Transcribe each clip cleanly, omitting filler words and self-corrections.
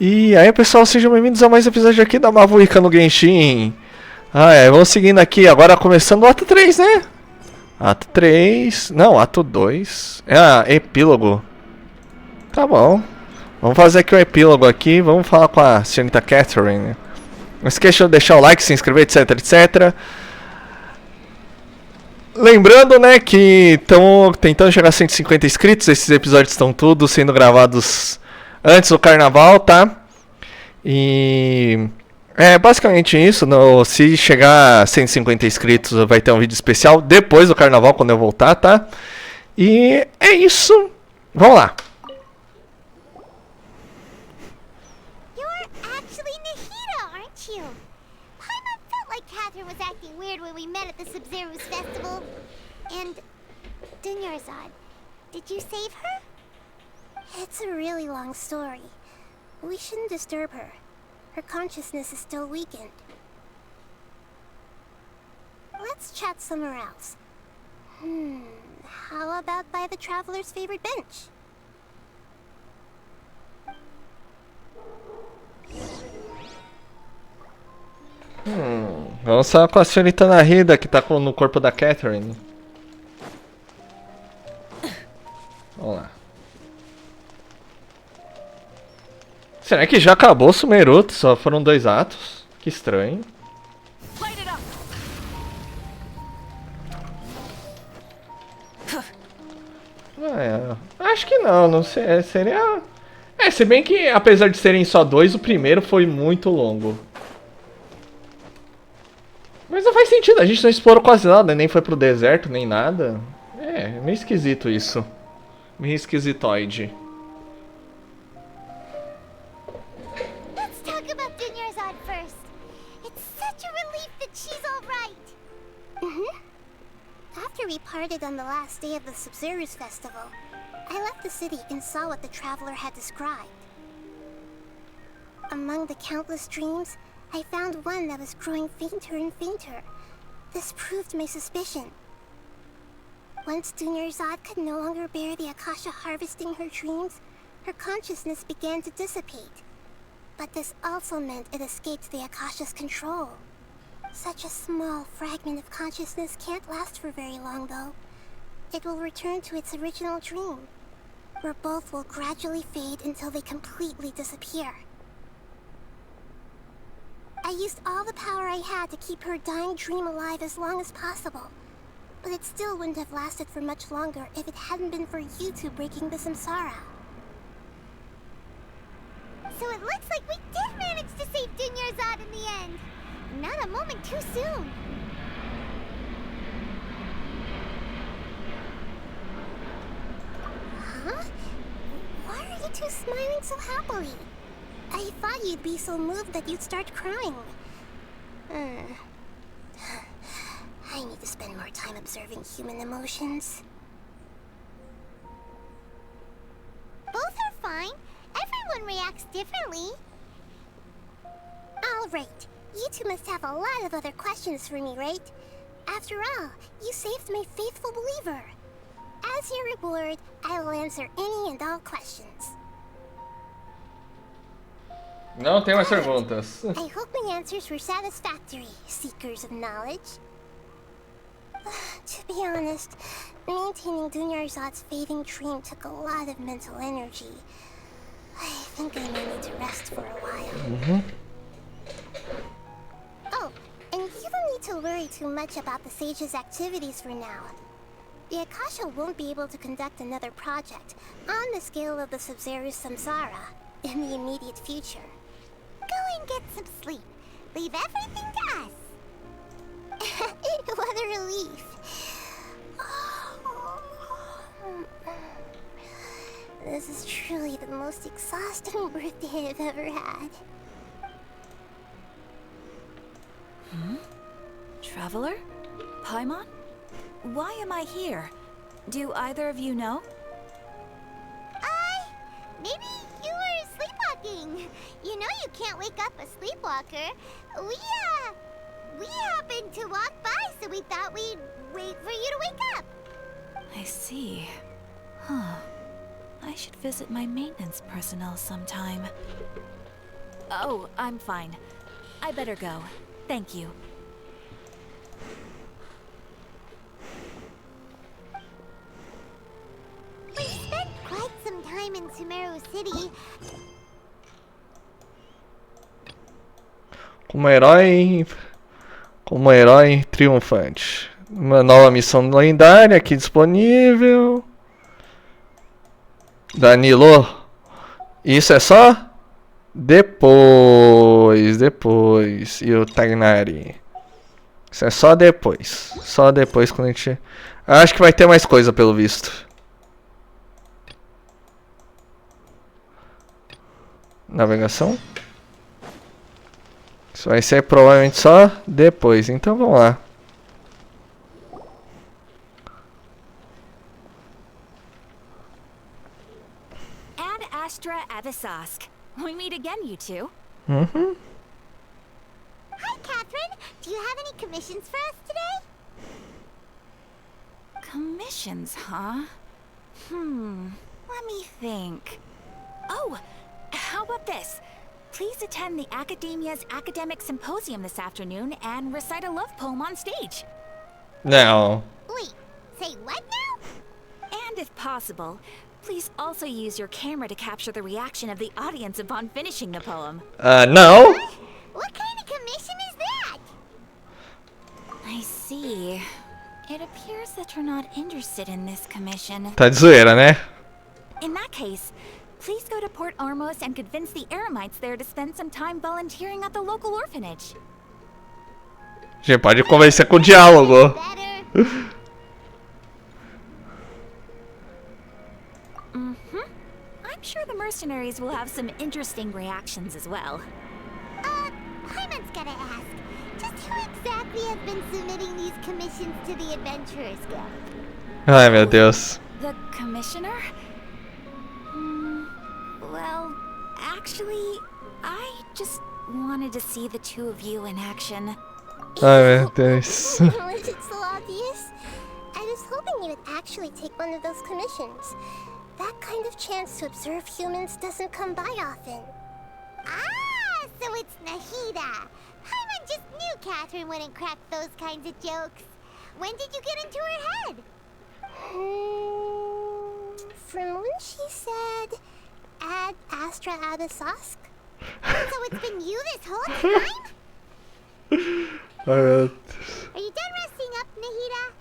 E aí pessoal, sejam bem-vindos a mais um episódio aqui da Mavuika no Genshin. Vamos seguindo aqui, agora começando o ato 3, né? Ato 3, não, ato 2. Epílogo. Tá bom. Vamos fazer aqui o epílogo aqui, vamos falar com a senhorita Katheryne. Não esqueça de deixar o like, se inscrever, etc, etc. Lembrando, né, que estão tentando chegar a 150 inscritos, esses episódios estão todos sendo gravados antes do carnaval, tá? E é basicamente isso. Se chegar a 150 inscritos, vai ter um vídeo especial depois do carnaval, quando eu voltar, tá? E é isso. Vamos lá. You're actually Nahida, aren't you? Paimon felt like Katheryne was acting weird when we met at the Sub-Zero's festival. And Dunyarzad, did you save her? It's a really long story. We shouldn't disturb her. Her consciousness is still weakened. Let's chat somewhere else. How about by the Traveler's favorite bench? Vamos falar com a senhorita Nahida, que tá no corpo da Katheryne. Vamos lá. Será que já acabou o Sumeruto? Só foram 2 atos? Que estranho. Acho que não sei, seria... se bem que apesar de serem só 2, o primeiro foi muito longo. Mas não faz sentido, a gente não explorou quase nada, nem foi pro deserto, nem nada. É meio esquisito isso. Meio esquisitoide. After we parted on the last day of the Sub-Zero's festival, I left the city and saw what the Traveler had described. Among the countless dreams, I found one that was growing fainter and fainter. This proved my suspicion. Once Dunyarzad could no longer bear the Akasha harvesting her dreams, her consciousness began to dissipate. But this also meant it escaped the Akasha's control. Such a small fragment of consciousness can't last for very long, though. It will return to its original dream, where both will gradually fade until they completely disappear. I used all the power I had to keep her dying dream alive as long as possible, but it still wouldn't have lasted for much longer if it hadn't been for you two breaking the samsara. So it looks like we did manage to save Dunyarzad in the end! Not a moment too soon. Huh? Why are you two smiling so happily? I thought you'd be so moved that you'd start crying. I need to spend more time observing human emotions. Both are fine. Everyone reacts differently. All right. You two must have a lot of other questions for me, right? After all, you saved my faithful believer. As your reward, I will answer any and all questions. Não tem mais perguntas. I hope my answers were satisfactory, seekers of knowledge. To be honest, maintaining Dunyarzad's fading dream took a lot of mental energy. I think I may need to rest for a while. Oh, and you don't need to worry too much about the Sage's activities for now. The Akasha won't be able to conduct another project on the scale of the Sub-Zero's samsara in the immediate future. Go and get some sleep. Leave everything to us. What a relief. This is truly the most exhausting birthday I've ever had. Traveler? Paimon? Why am I here? Do either of you know? Maybe you were sleepwalking. You know you can't wake up a sleepwalker. We happened to walk by, so we thought we'd wait for you to wake up. I see. Huh. I should visit my maintenance personnel sometime. Oh, I'm fine. I better go. Thank you. We spent quite some time in Sumeru City. Como herói triunfante. Uma nova missão lendária aqui disponível. Danilo, isso é só? Depois. E o Tagnari. Isso é só depois. Só depois quando a gente... Acho que vai ter mais coisa pelo visto. Navegação. Isso vai ser provavelmente só depois. Então vamos lá. Ad Astra Avisask. We meet again, you two. Uhum. Hi, Katheryne. Do you have any commissions for us today? Commissions, huh? Let me think. Oh, how about this? Please attend the Academia's Academic Symposium this afternoon and recite a love poem on stage. Não. Wait, say what now? And if possible, please also use your camera to capture the reaction of the audience upon finishing the poem. Não. What kind of commission is that? I see. It appears that you're not interested in this commission. Tá de zoeira, né? In that case, please go to Port Ormos and convince the Eremites there to spend some time volunteering at the local orphanage. A gente pode conversar com diálogo. Better. I'm sure the mercenaries will have some interesting reactions as well. Paimon's gotta ask. Just who exactly has been submitting these commissions to the Adventurers Guild? Ai, meu Deus. The commissioner? Well, actually, I just wanted to see the two of you in action. Ai, meu Deus. Was it so obvious? I was hoping you would actually take one of those commissions. That kind of chance to observe humans doesn't come by often. Ah, so it's Nahida. Paimon just knew Katheryne wouldn't crack those kinds of jokes. When did you get into her head? From when she said, Ad Astra Abisask? So it's been you this whole time? Are you done resting up, Nahida?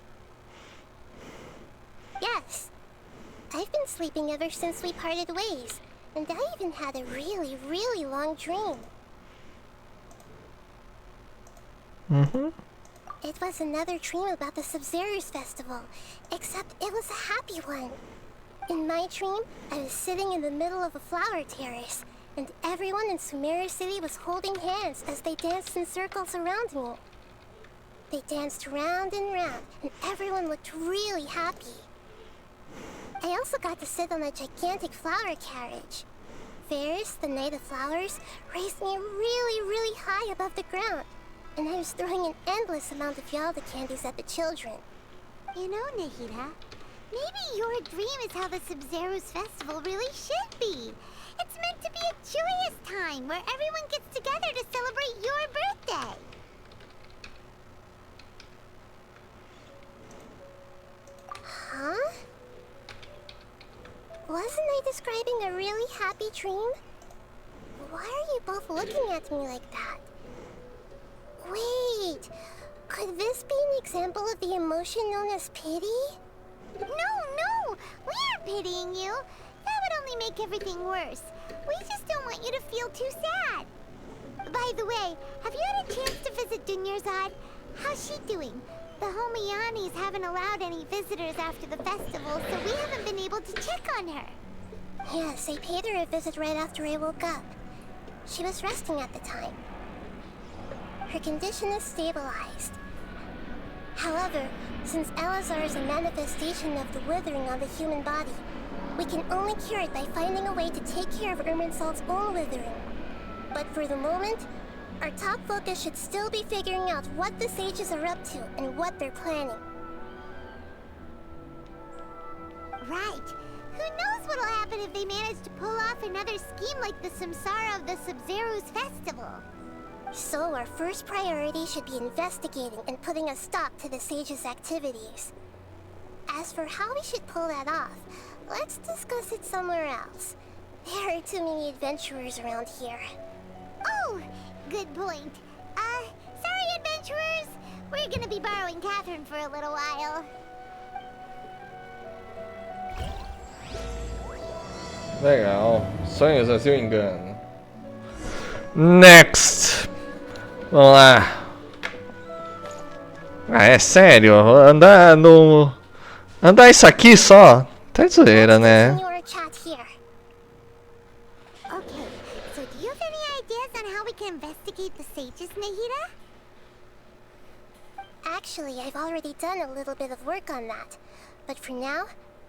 Yes. I've been sleeping ever since we parted ways, and I even had a really, really long dream. It was another dream about the Sub-Zerus festival, except it was a happy one. In my dream, I was sitting in the middle of a flower terrace, and everyone in Sumeru City was holding hands as they danced in circles around me. They danced round and round, and everyone looked really happy. I also got to sit on a gigantic flower carriage. Ferris, the Knight of Flowers, raised me really, really high above the ground, and I was throwing an endless amount of Yalda candies at the children. You know, Nahida, maybe your dream is how the Sub-Zerus festival really should be. It's meant to be a joyous time where everyone gets together to celebrate your birthday. Huh? Wasn't I describing a really happy dream? Why are you both looking at me like that? Wait, could this be an example of the emotion known as pity? No, we aren't pitying you. That would only make everything worse. We just don't want you to feel too sad. By the way, have you had a chance to visit Dunyarzad? How's she doing? The Homianis haven't allowed any visitors after the festival, so we haven't been able to check on her. Yes, I paid her a visit right after I woke up. She was resting at the time. Her condition is stabilized. However, since Elazar is a manifestation of the withering on the human body, we can only cure it by finding a way to take care of Irminsul's own withering. But for the moment, our top focus should still be figuring out what the sages are up to and what they're planning. Right. Who knows what'll happen happen if they manage to pull off another scheme like the Samsara of the Sub-Zero's festival. So our first priority should be investigating and putting a stop to the Sage's activities. As for how we should pull that off, let's discuss it somewhere else. There are too many adventurers around here. Oh, good point. Sorry adventurers! We're gonna be borrowing Katheryne for a little while. Legal. Sonhos a se eu engano. Next. Vamos lá. Ah, é sério? Andar no... Andar isso aqui só? Tá de zoeira, né? Okay, so do you have any ideas on how we can investigate the sages, Nahida? Actually, I've already done a little bit of work on that. But for now,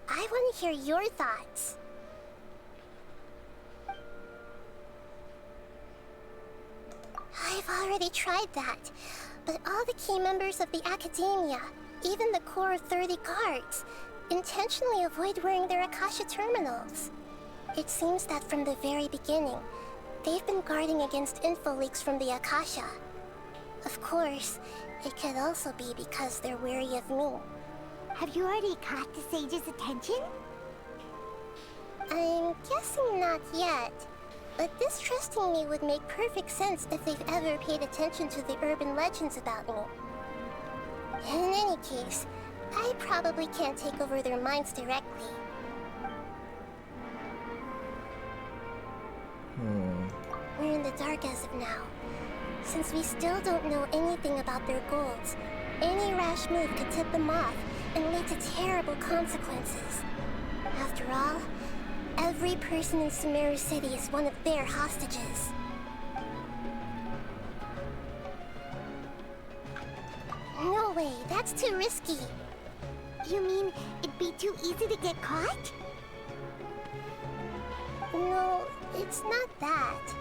I want to hear your thoughts. I've already tried that, but all the key members of the Academia, even the core 30 guards, intentionally avoid wearing their Akasha terminals. It seems that from the very beginning, they've been guarding against info leaks from the Akasha. Of course, it could also be because they're wary of me. Have you already caught the sage's attention? I'm guessing not yet. But distrusting me would make perfect sense if they've ever paid attention to the urban legends about me. In any case, I probably can't take over their minds directly. We're in the dark as of now. Since we still don't know anything about their goals, any rash move could tip them off and lead to terrible consequences. After all, every person in Sumeru City is one of their hostages. No way, that's too risky. You mean it'd be too easy to get caught? No, it's not that.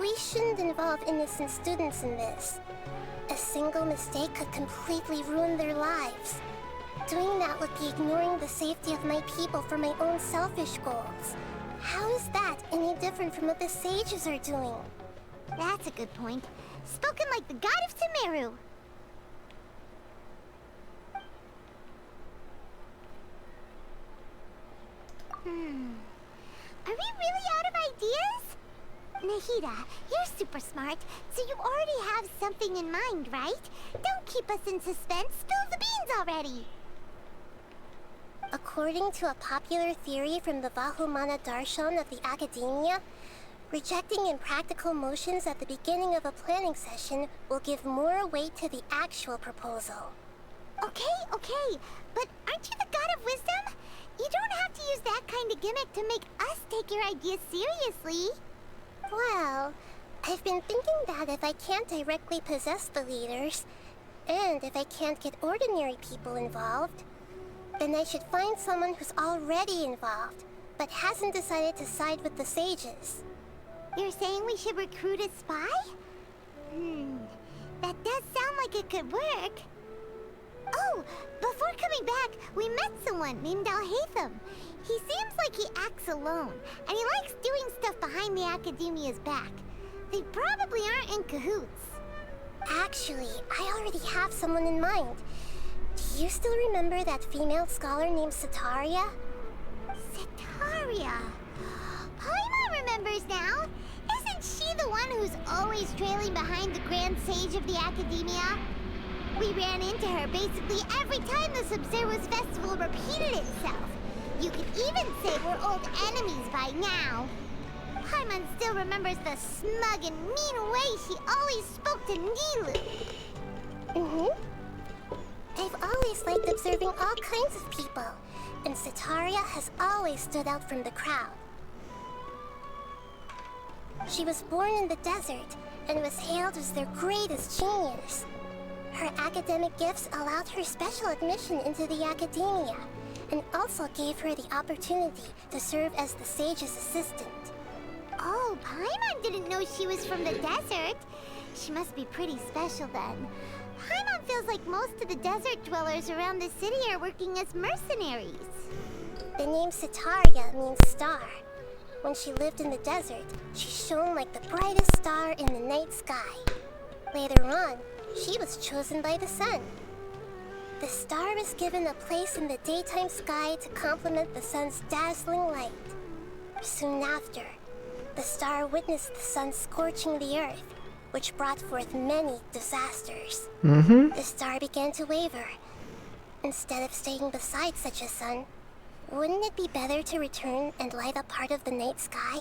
We shouldn't involve innocent students in this. A single mistake could completely ruin their lives. Doing that would be ignoring the safety of my people for my own selfish goals. How is that any different from what the sages are doing? That's a good point. Spoken like the god of Sumeru. Are we really out of ideas? Nahida, you're super smart, so you already have something in mind, right? Don't keep us in suspense. Spill the beans already. According to a popular theory from the Vahumana Darshan of the Academia, rejecting impractical motions at the beginning of a planning session will give more weight to the actual proposal. Okay, but aren't you the god of wisdom? You don't have to use that kind of gimmick to make us take your ideas seriously. Well, I've been thinking that if I can't directly possess the leaders, and if I can't get ordinary people involved, then I should find someone who's already involved, but hasn't decided to side with the sages. You're saying we should recruit a spy? That does sound like it could work. Oh, before coming back, we met someone named Alhaitham. He seems like he acts alone, and he likes doing stuff behind the Academia's back. They probably aren't in cahoots. Actually, I already have someone in mind. Do you still remember that female scholar named Setaria? Setaria? Paimon remembers now. Isn't she the one who's always trailing behind the Grand Sage of the Academia? We ran into her basically every time the Sub-Zero's festival repeated itself. You could even say we're old enemies by now. Paimon still remembers the smug and mean way she always spoke to Nilu. I've always liked observing all kinds of people, and Setaria has always stood out from the crowd. She was born in the desert and was hailed as their greatest genius. Her academic gifts allowed her special admission into the Academia, and also gave her the opportunity to serve as the sage's assistant. Oh, Paimon didn't know she was from the desert. She must be pretty special then. Paimon feels like most of the desert dwellers around the city are working as mercenaries. The name Setaria means star. When she lived in the desert, she shone like the brightest star in the night sky. Later on, she was chosen by the sun. The star was given a place in the daytime sky to complement the sun's dazzling light. Soon after, the star witnessed the sun scorching the earth, which brought forth many disasters. The star began to waver. Instead of staying beside such a sun, wouldn't it be better to return and light up part of the night sky?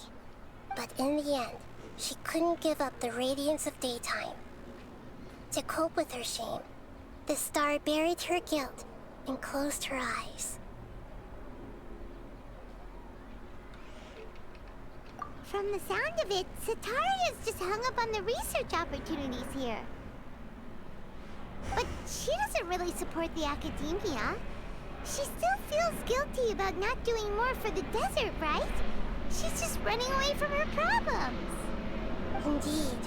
But in the end, she couldn't give up the radiance of daytime. To cope with her shame, the star buried her guilt and closed her eyes. From the sound of it, Setaria's just hung up on the research opportunities here. But she doesn't really support the academia. She still feels guilty about not doing more for the desert, right? She's just running away from her problems. Indeed.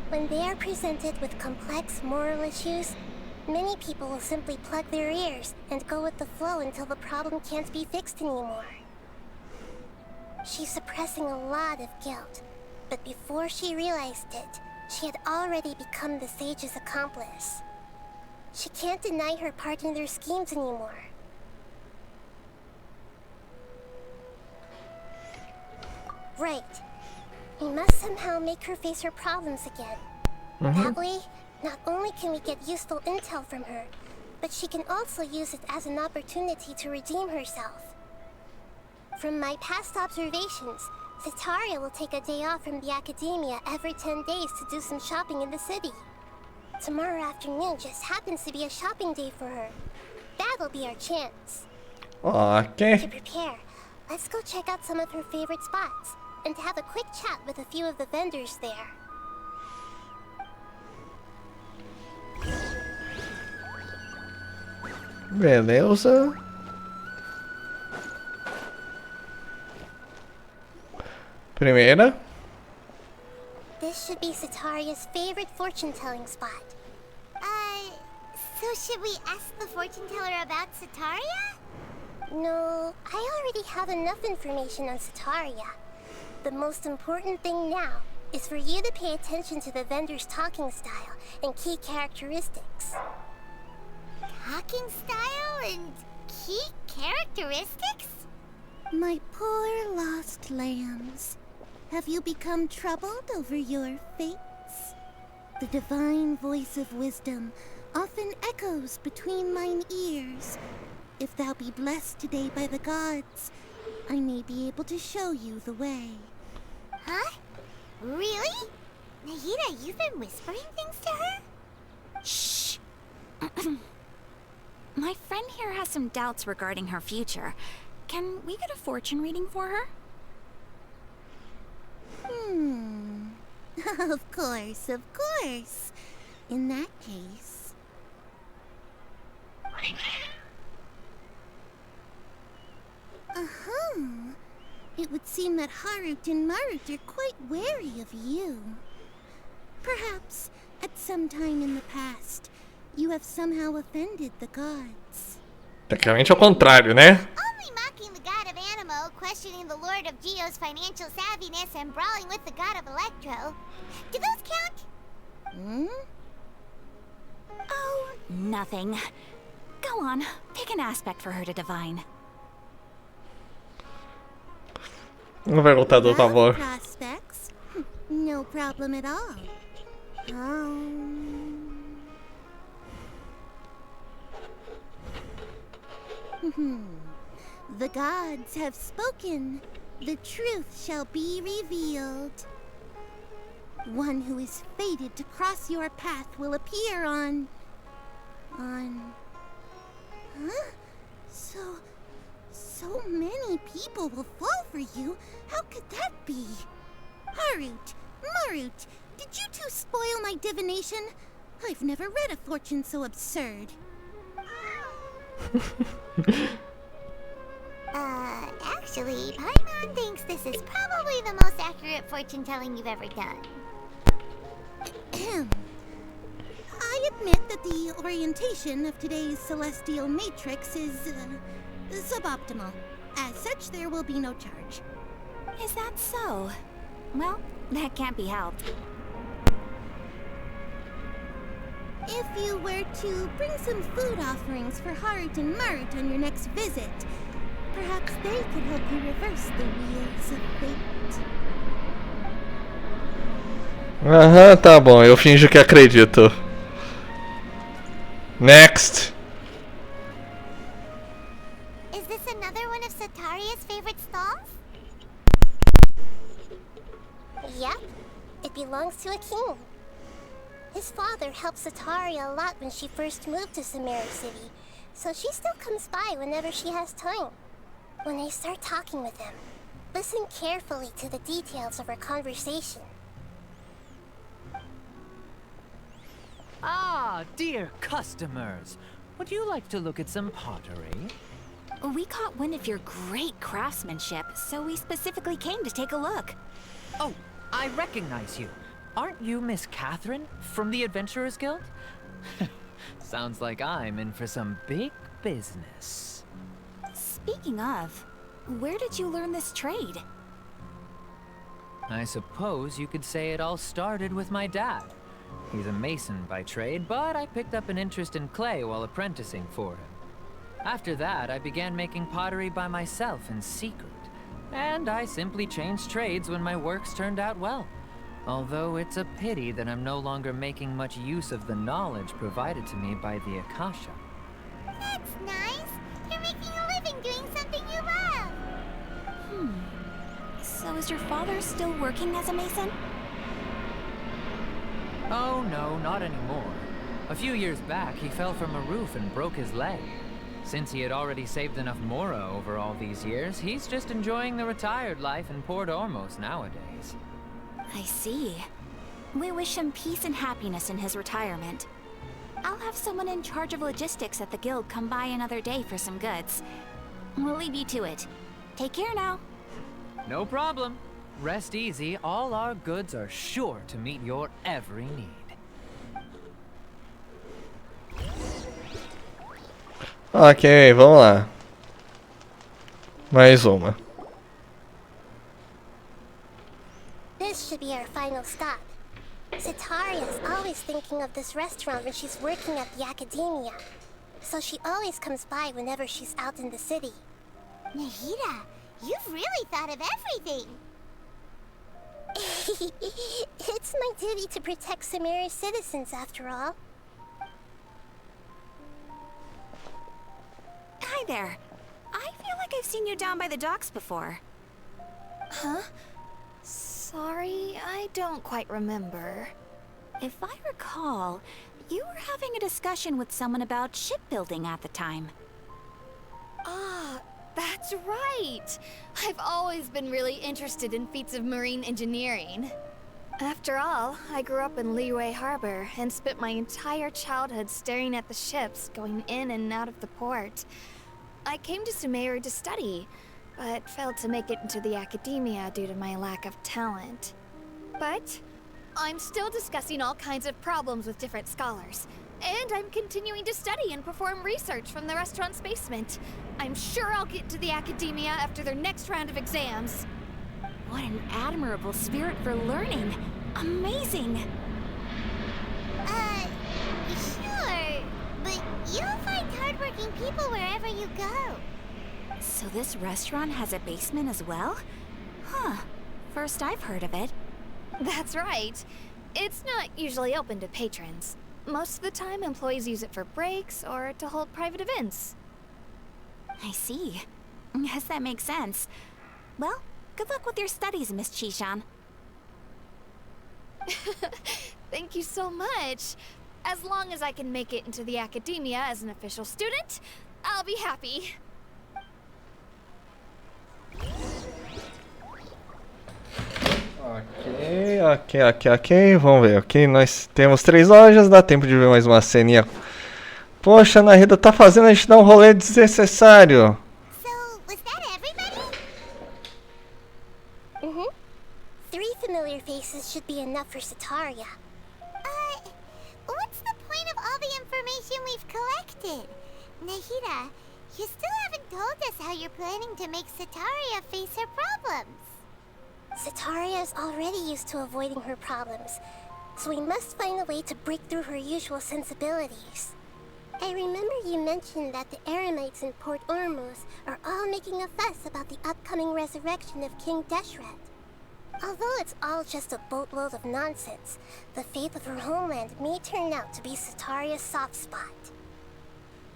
When they are presented with complex moral issues, many people will simply plug their ears and go with the flow until the problem can't be fixed anymore. She's suppressing a lot of guilt, but before she realized it, she had already become the sage's accomplice. She can't deny her part in their schemes anymore. Right. We must somehow make her face her problems again. That way, not only can we get useful intel from her, but she can also use it as an opportunity to redeem herself. From my past observations, Setaria will take a day off from the academia every 10 days to do some shopping in the city. Tomorrow afternoon just happens to be a shopping day for her. That'll be our chance. To Ok. prepare, let's go check out some of her favorite spots and have a quick chat with a few of the vendors there. Beleza. Primeira. This should be Setaria's favorite fortune-telling spot. So should we ask the fortune teller about Setaria? No, I already have enough information on Setaria. The most important thing now is for you to pay attention to the vendor's talking style and key characteristics. Talking style and key characteristics? My poor lost lambs, have you become troubled over your fates? The divine voice of wisdom often echoes between mine ears. If thou be blessed today by the gods, I may be able to show you the way. Huh? Really? Nahida, you've been whispering things to her? Shh! My friend here has some doubts regarding her future. Can we get a fortune reading for her? Of course, of course. In that case... It would seem that Harut and Marut are quite wary of you. Perhaps, at some time in the past, you have somehow offended the gods. Tecnicamente ao contrário, né? Only mocking the god of Animo, questioning the lord of Geo's financial savviness, and brawling with the god of Electro. Do those count? Oh, nothing. Go on, pick an aspect for her to divine. Não vai voltar do favor. Prospects? No problem at all. The gods have spoken. The truth shall be revealed. One who is fated to cross your path will appear on... Huh? So many people will fall for you. How could that be? Harut, Marut, did you two spoil my divination? I've never read a fortune so absurd. Actually, Paimon thinks this is probably the most accurate fortune telling you've ever done. I admit that the orientation of today's celestial matrix is suboptimal. As such, there will be no charge. Is that so? Well, that can't be helped. If you were to bring some food offerings for Heart and Mert on your next visit, perhaps they could help you reverse the wheels of fate. Aham, tá bom, eu finjo que acredito. Next. Is this another one of Sataria's favorite stalls? Yep, it belongs to a king. His father helped Sataria a lot when she first moved to Samara City, so she still comes by whenever she has time. When I start talking with him, listen carefully to the details of our conversation. Ah, dear customers. Would you like to look at some pottery? We caught wind of your great craftsmanship, so we specifically came to take a look. Oh, I recognize you. Aren't you Miss Katheryne from the Adventurers Guild? Sounds like I'm in for some big business. Speaking of, where did you learn this trade? I suppose you could say it all started with my dad. He's a mason by trade, but I picked up an interest in clay while apprenticing for him. After that, I began making pottery by myself in secret. And I simply changed trades when my works turned out well. Although it's a pity that I'm no longer making much use of the knowledge provided to me by the Akasha. That's nice. You're making a living doing something you love. So is your father still working as a mason? Oh no, not anymore. A few years back, he fell from a roof and broke his leg. Since he had already saved enough Mora over all these years, he's just enjoying the retired life in Port Ormos nowadays. I see. We wish him peace and happiness in his retirement. I'll have someone in charge of logistics at the guild come by another day for some goods. We'll leave you to it. Take care now. No problem. Rest easy, all our goods are sure to meet your every need. Ok, vamos lá. Mais uma. This should be our final stop. Sataria's always thinking of this restaurant when she's working at the academia, so she always comes by whenever she's out in the city. Nahida, you've really thought of everything. It's my duty to protect Samara's citizens, after all. Hi there. I feel like I've seen you down by the docks before. Huh? Sorry, I don't quite remember. If I recall, you were having a discussion with someone about shipbuilding at the time. Ah, that's right! I've always been really interested in feats of marine engineering. After all, I grew up in Liyue Harbor and spent my entire childhood staring at the ships going in and out of the port. I came to Sumeru to study, but failed to make it into the academia due to my lack of talent. But I'm still discussing all kinds of problems with different scholars, and I'm continuing to study and perform research from the restaurant's basement. I'm sure I'll get to the academia after their next round of exams. What an admirable spirit for learning. Amazing. Sure, but you'll find hardworking people wherever you go. So this restaurant has a basement as well? Huh. First I've heard of it. That's right. It's not usually open to patrons. Most of the time, employees use it for breaks or to hold private events. I see. Guess that makes sense. Well, good luck with your studies, Miss Chishan. Thank you so much. As long as I can make it into the academia as an official student, I'll be happy. Ok. Vamos ver. Ok, nós temos 3 lojas. Dá tempo de ver mais uma ceninha. Poxa, a Nahida tá fazendo a gente dar um rolê desnecessário. So, was that everybody? Mm-hmm. 3 familiar faces should be enough for Sataria. What's the point of all the information we've collected? Nahida, You still haven't told us how you're planning to make Sataria face her problems. Sataria is already used to avoiding her problems, so we must find a way to break through her usual sensibilities. I remember you mentioned that the Eremites in Port Ormuz are all making a fuss about the upcoming resurrection of King Deshret. Although it's all just a boatload of nonsense, the fate of her homeland may turn out to be Sataria's soft spot.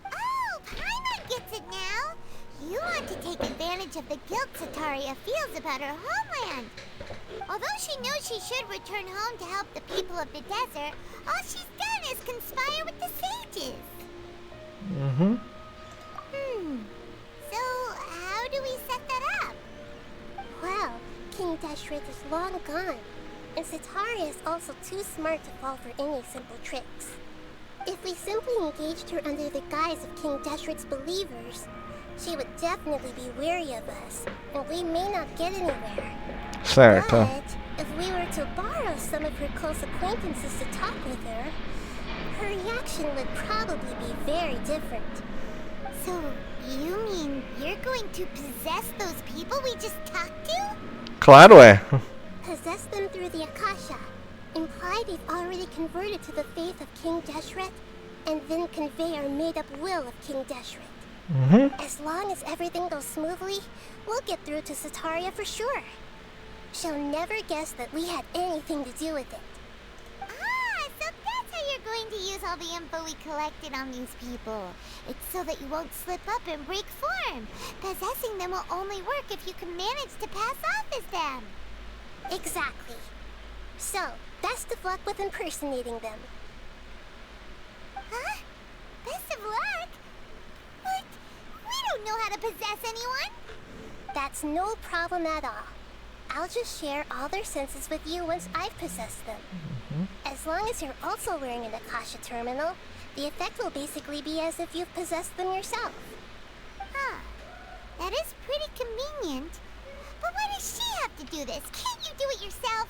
Oh, Paimon gets it now! You want to take advantage of the guilt Sataria feels about her homeland. Although she knows she should return home to help the people of the desert, all she's done is conspire with the sages. So, how do we set that up? Well, King Deshret is long gone, and Sataria is also too smart to fall for any simple tricks. If we simply engaged her under the guise of King Deshret's believers, she would definitely be wary of us, and we may not get anywhere. Certo. But if we were to borrow some of her close acquaintances to talk with her, her reaction would probably be very different. So, you mean you're going to possess those people we just talked to? Claro, é. Possess them through the Akasha, imply they've already converted to the faith of King Deshret, and then convey our made-up will of King Deshret. As long as everything goes smoothly, we'll get through to Sataria for sure. She'll never guess that we had anything to do with it. Ah, so that's how you're going to use all the info we collected on these people. It's so that you won't slip up and break form. Possessing them will only work if you can manage to pass off as them. Exactly. So, best of luck with impersonating them. Huh? Best of luck? But we don't know how to possess anyone. That's no problem at all. I'll just share all their senses with you once I've possessed them. As long as you're also wearing an Akasha terminal, the effect will basically be as if you've possessed them yourself. Huh. That is pretty convenient. But why does she have to do this? Can't you do it yourself?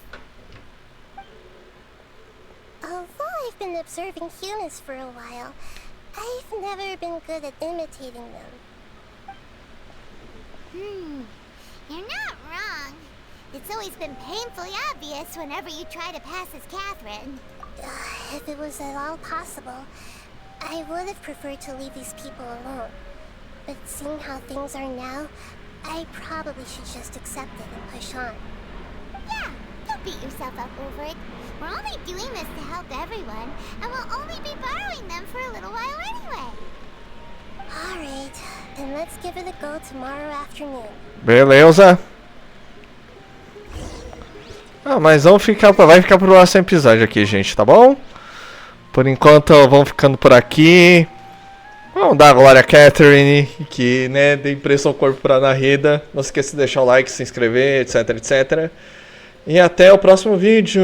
Although I've been observing humans for a while, I've never been good at imitating them. You're not wrong. It's always been painfully obvious whenever you try to pass as Katheryne. If it was at all possible, I would have preferred to leave these people alone. But seeing how things are now, I probably should just accept it and push on. Yeah, don't beat yourself up over it. We're only doing this to help everyone, and we'll only be borrowing them for a little while anyway. Alright, then let's give it a go tomorrow afternoon. Beleza. Ah, mas vai ficar pro próximo episódio aqui, gente, tá bom? Por enquanto, vamos ficando por aqui. Vamos dar a glória a Katheryne, que, né, dê impressão ao corpo pra Narida. Não se esqueça de deixar o like, se inscrever, etc, etc. E até o próximo vídeo.